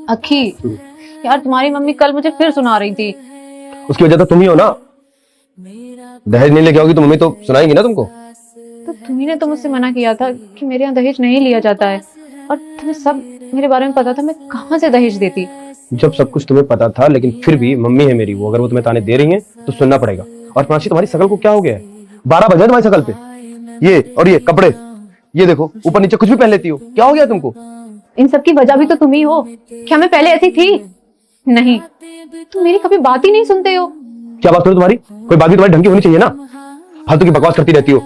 अखी, यार तुम्हारी मम्मी कल मुझे फिर सुना रही थी। उसकी वजह तो तुम ही हो ना। दहेज नहीं लेके आओगी तो मम्मी तो सुनाएंगी ना तुमको। तो तुम्ही ने तो मुझसे मना किया था कि मेरे यहाँ दहेज नहीं लिया जाता है, और तुम्हें सब मेरे बारे में पता था, मैं कहाँ से दहेज देती। जब सब कुछ तुम्हें पता था लेकिन फिर भी मम्मी है मेरी, वो अगर वो तुम्हें ताने दे रही है तो सुनना पड़ेगा। और प्राची, तुम्हारी शकल को क्या हो गया है? 12 बजे तुम्हारी शकल पे ये और ये कपड़े, ये देखो ऊपर नीचे कुछ भी पहन लेती हो, क्या हो गया तुमको? इन सब की वजह भी तो तुम ही हो। क्या मैं पहले ऐसी थी? नहीं, तुम मेरी कभी बात ही नहीं सुनते हो। क्या बात करो तुम्हारी? कोई बात भी तुम्हारी ढंग की होनी चाहिए ना, फालतू की बकवास करती रहती हो।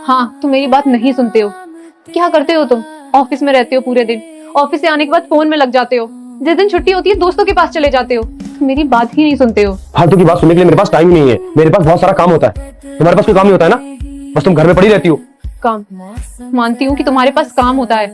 हाँ, तुम मेरी बात नहीं सुनते हो। क्या करते हो तुम? ऑफिस में रहते हो पूरे दिन, ऑफिस से आने के बाद फोन में लग जाते हो, जिस दिन छुट्टी होती है दोस्तों के पास चले जाते हो। तुम मेरी बात ही नहीं सुनते हो। फालतू की बात सुनने के लिए मेरे पास टाइम ही नहीं है, मेरे पास बहुत सारा काम होता है। तुम्हारे पास कोई काम नहीं होता है ना, बस तुम घर में पड़ी रहती हो। काम? मानती हूँ कि तुम्हारे पास काम होता है,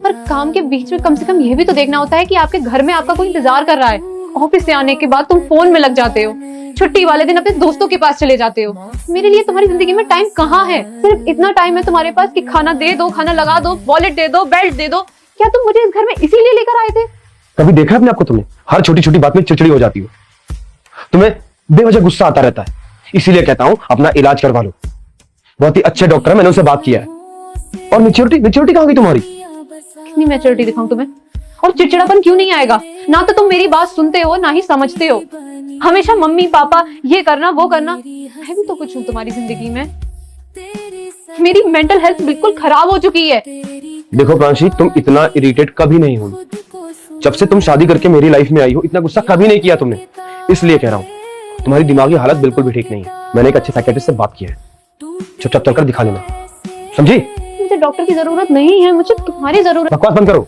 पर काम के बीच में कम से कम ये भी तो देखना होता है कि आपके घर में आपका कोई इंतजार कर रहा है। ऑफिस से आने के बाद तुम फोन में लग जाते हो, छुट्टी वाले दिन अपने दोस्तों के पास चले जाते हो। मेरे लिए तुम्हारी जिंदगी में टाइम कहाँ है? सिर्फ इतना टाइम है तुम्हारे पास कि खाना दे दो, खाना लगा दो, वॉलेट दे दो, बेल्ट दे दो। क्या तुम मुझे इस घर में इसीलिए लेकर आए थे? कभी देखा अपने आपको तुमने? हर छोटी छोटी बात में चिड़चिड़ी हो जाती हो, तुम्हें बेवजह गुस्सा आता रहता है। इसीलिए कहता हूं अपना इलाज करवा लो। बहुत ही अच्छे डॉक्टर है, मैंने उनसे बात किया है। और मेच्योरिटी कहां गई तुम्हारी? कितनी मैच्योरिटी दिखाऊं तुम्हें? और चिड़चिड़ापन क्यों नहीं आएगा? ना तो तुम मेरी बात सुनते हो, ना ही समझते हो। हमेशा मम्मी पापा ये करना वो करना। मैं भी तो कुछ हूँ तुम्हारी जिंदगी में। मेरी मेंटल हेल्थ बिल्कुल खराब हो चुकी है। देखो प्रांशी, तुम इतना इरिटेट कभी नहीं हुई। जब से तुम शादी करके मेरी लाइफ में आई हो, इतना गुस्सा कभी नहीं किया तुमने। इसलिए कह रहा हूं, तुम्हारी दिमागी हालत बिल्कुल भी ठीक नहीं है। मैंने एक अच्छे साइकियाट्रिस्ट से बात की है, चुपचाप चलकर दिखा लेना, समझी? मुझे डॉक्टर की जरूरत नहीं है, मुझे तुम्हारी जरूरत। बकवास बंद करो।